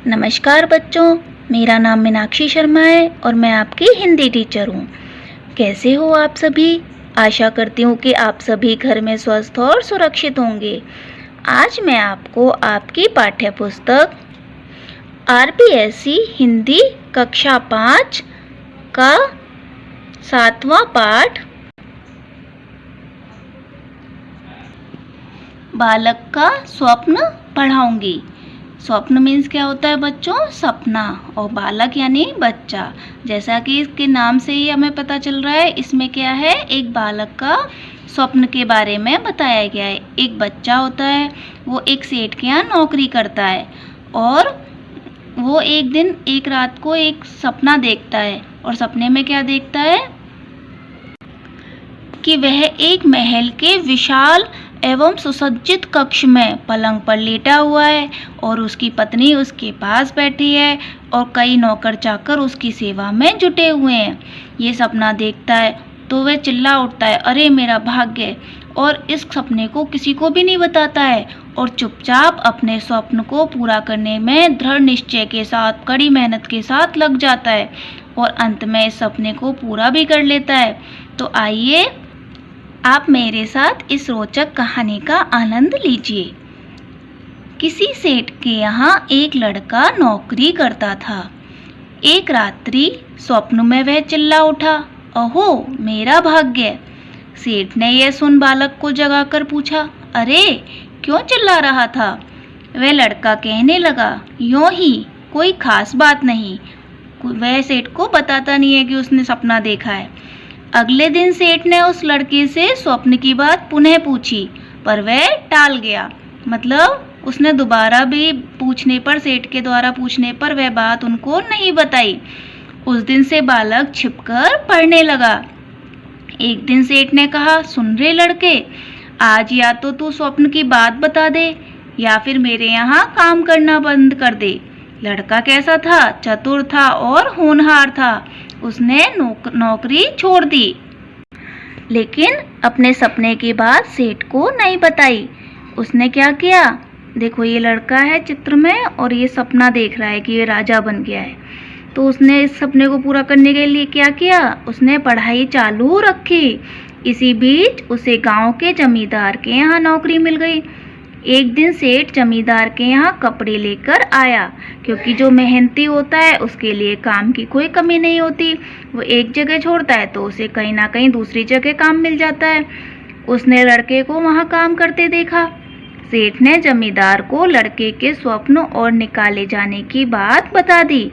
नमस्कार बच्चों, मेरा नाम मीनाक्षी शर्मा है और मैं आपकी हिंदी टीचर हूँ। कैसे हो आप सभी? आशा करती हूँ कि आप सभी घर में स्वस्थ और सुरक्षित होंगे। आज मैं आपको आपकी पाठ्य पुस्तक आरपीएससी हिंदी कक्षा 5 का 7वां पाठ बालक का स्वप्न पढ़ाऊंगी। स्वप्न मीन्स क्या होता है बच्चों? सपना। और बालक यानी बच्चा। जैसा कि इसके नाम से ही हमें पता चल रहा है, इसमें क्या है, एक बालक का स्वप्न के बारे में बताया गया है। एक बच्चा होता है, वो एक सेठ के यहाँ नौकरी करता है और वो एक दिन एक रात को एक सपना देखता है। और सपने में क्या देखता है कि वह एक महल के विशाल एवं सुसज्जित कक्ष में पलंग पर लेटा हुआ है और उसकी पत्नी उसके पास बैठी है और कई नौकर चाकर उसकी सेवा में जुटे हुए हैं। ये सपना देखता है तो वह चिल्ला उठता है, अरे मेरा भाग्य! और इस सपने को किसी को भी नहीं बताता है और चुपचाप अपने स्वप्न को पूरा करने में दृढ़ निश्चय के साथ, कड़ी मेहनत के साथ लग जाता है और अंत में इस सपने को पूरा भी कर लेता है। तो आइए आप मेरे साथ इस रोचक कहानी का आनंद लीजिए। किसी सेठ के यहाँ एक लड़का नौकरी करता था। एक रात्रि स्वप्न में वह चिल्ला उठा, अहो मेरा भाग्य! सेठ ने यह सुन बालक को जगाकर पूछा, अरे क्यों चिल्ला रहा था? वह लड़का कहने लगा, यूं ही, कोई खास बात नहीं। वह सेठ को बताता नहीं है कि उसने सपना देखा है। अगले दिन सेठ ने उस लड़के से स्वप्न की बात पुनः पूछी, पर वह टाल गया। मतलब उसने दोबारा भी पूछने पर, सेठ के द्वारा पूछने पर वह बात उनको नहीं बताई। उस दिन से बालक छिपकर पढ़ने लगा। एक दिन सेठ ने कहा, सुन रे लड़के, आज या तो तू स्वप्न की बात बता दे या फिर मेरे यहाँ काम करना बंद कर दे। लड़का कैसा था? चतुर था और होनहार था। उसने नौकरी छोड़ दी, लेकिन अपने सपने की बात सेठ को नहीं बताई। उसने क्या किया? देखो ये लड़का है चित्र में और ये सपना देख रहा है कि ये राजा बन गया है। तो उसने इस सपने को पूरा करने के लिए क्या किया? उसने पढ़ाई चालू रखी। इसी बीच उसे गांव के जमींदार के यहाँ नौकरी मिल गई। एक दिन सेठ जमींदार के यहाँ कपड़े लेकर आया, क्योंकि जो मेहनती होता है उसके लिए काम की कोई कमी नहीं होती। वो एक जगह छोड़ता है तो उसे कहीं ना कहीं दूसरी जगह काम मिल जाता है। उसने लड़के को वहाँ काम करते देखा। सेठ ने जमींदार को लड़के के स्वप्न और निकाले जाने की बात बता दी।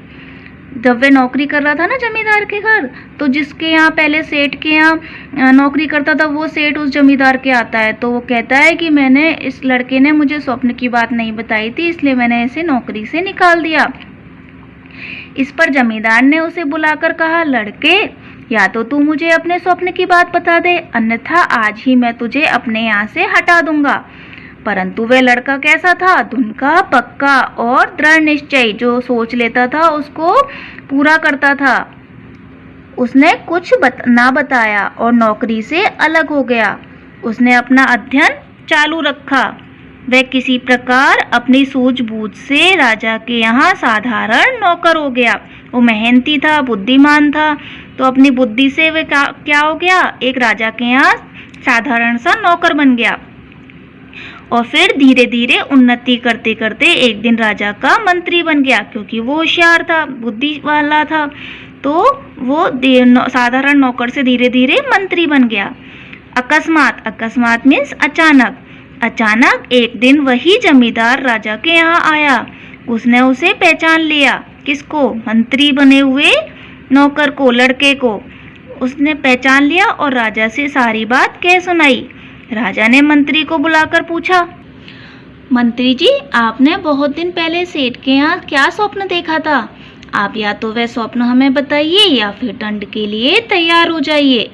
जब वह नौकरी कर रहा था ना जमींदार के घर, तो जिसके यहाँ पहले सेठ के यहाँ नौकरी करता था वो सेठ उस जमींदार के आता है। तो वो कहता है कि मैंने, इस लड़के ने मुझे स्वप्न की बात नहीं बताई थी, इसलिए मैंने इसे नौकरी से निकाल दिया। इस पर जमींदार ने उसे बुलाकर कहा, लड़के, या तो तू मुझे अपने स्वप्न की बात बता दे, अन्यथा आज ही मैं तुझे अपने यहाँ से हटा दूंगा। परंतु वह लड़का कैसा था? धुनका, पक्का और दृढ़ निश्चयी। जो सोच लेता था उसको पूरा करता था। उसने कुछ ना बताया और नौकरी से अलग हो गया। उसने अपना अध्ययन चालू रखा। वह किसी प्रकार अपनी सूझबूझ से राजा के यहाँ साधारण नौकर हो गया। वो मेहनती था, बुद्धिमान था, तो अपनी बुद्धि से वह क्या हो गया? एक राजा के यहाँ साधारण सा नौकर बन गया। और फिर धीरे धीरे उन्नति करते करते एक दिन राजा का मंत्री बन गया, क्योंकि वो होशियार था, बुद्धि वाला था। तो वो साधारण नौकर से धीरे धीरे मंत्री बन गया। अकस्मात, अकस्मात मीन्स अचानक, अचानक एक दिन वही जमींदार राजा के यहाँ आया। उसने उसे पहचान लिया। किसको? मंत्री बने हुए नौकर को, लड़के को उसने पहचान लिया और राजा से सारी बात कह सुनाई। राजा ने मंत्री को बुलाकर पूछा, मंत्री जी, आपने बहुत दिन पहले सेठ के यहाँ क्या स्वप्न देखा था? आप या तो वह स्वप्न हमें बताइए या फिर दंड के लिए तैयार हो जाइए।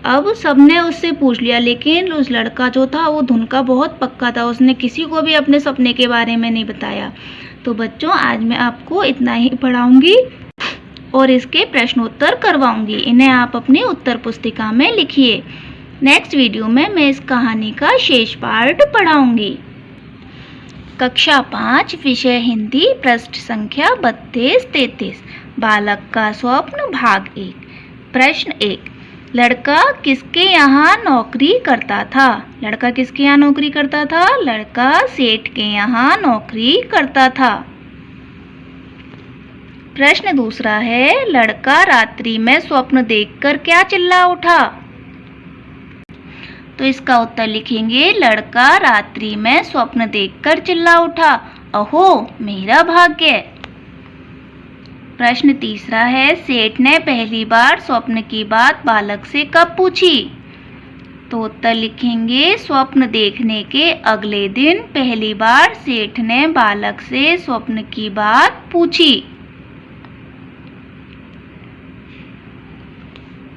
अब सबने उससे पूछ लिया, लेकिन उस लड़का जो था वो धुन का बहुत पक्का था। उसने किसी को भी अपने सपने के बारे में नहीं बताया। तो बच्चों, आज मैं आपको इतना ही पढ़ाऊंगी और इसके प्रश्नोत्तर करवाऊंगी। इन्हें आप अपनी उत्तर पुस्तिका में लिखिए। नेक्स्ट वीडियो में मैं इस कहानी का शेष पार्ट पढ़ाऊंगी। कक्षा 5 विषय हिंदी पृष्ठ संख्या 32-33 बालक का स्वप्न भाग 1। प्रश्न 1। लड़का किसके यहाँ नौकरी करता था? लड़का किसके यहाँ नौकरी करता था? लड़का सेठ के यहाँ नौकरी करता था। प्रश्न दूसरा है, लड़का रात्रि में स्वप्न देखकर क्या चिल्ला उठा? तो इसका उत्तर लिखेंगे, लड़का रात्रि में स्वप्न देखकर चिल्ला उठा, अहो मेरा भाग्य। प्रश्न तीसरा है, सेठ ने पहली बार स्वप्न की बात बालक से कब पूछी? तो उत्तर लिखेंगे, स्वप्न देखने के अगले दिन पहली बार सेठ ने बालक से स्वप्न की बात पूछी।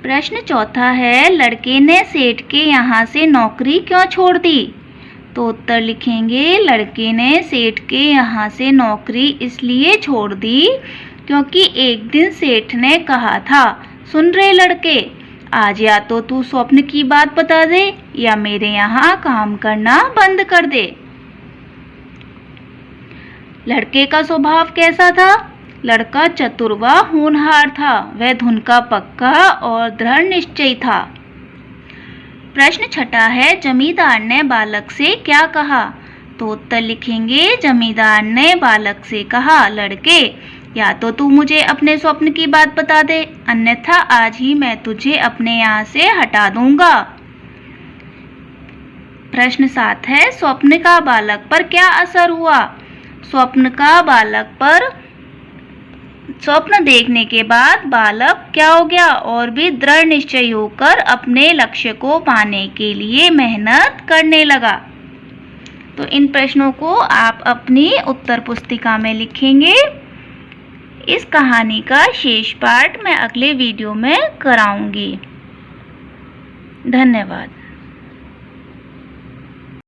प्रश्न चौथा है, लड़के ने सेठ के यहाँ से नौकरी क्यों छोड़ दी? तो उत्तर लिखेंगे, लड़के ने सेठ के यहाँ से नौकरी इसलिए छोड़ दी क्योंकि एक दिन सेठ ने कहा था, सुन रहे लड़के, आज या तो तू स्वप्न की बात बता दे या मेरे यहाँ काम करना बंद कर दे। लड़के का स्वभाव कैसा था? लड़का चतुर व होनहार था, वह धुन का पक्का और दृढ़ निश्चयी था। प्रश्न छठा है, जमींदार ने बालक से क्या कहा? तो उत्तर लिखेंगे, जमींदार ने बालक से कहा, लड़के या तो तू मुझे अपने स्वप्न की बात बता दे, अन्यथा आज ही मैं तुझे अपने यहाँ से हटा दूंगा। प्रश्न 7 है, स्वप्न का बालक पर क्या असर हुआ? स्वप्न का बालक पर स्वप्न देखने के बाद बालक क्या हो गया? और भी दृढ़ निश्चयी होकर अपने लक्ष्य को पाने के लिए मेहनत करने लगा। तो इन प्रश्नों को आप अपनी उत्तर पुस्तिका में लिखेंगे। इस कहानी का शेष पाठ मैं अगले वीडियो में कराऊंगी। धन्यवाद।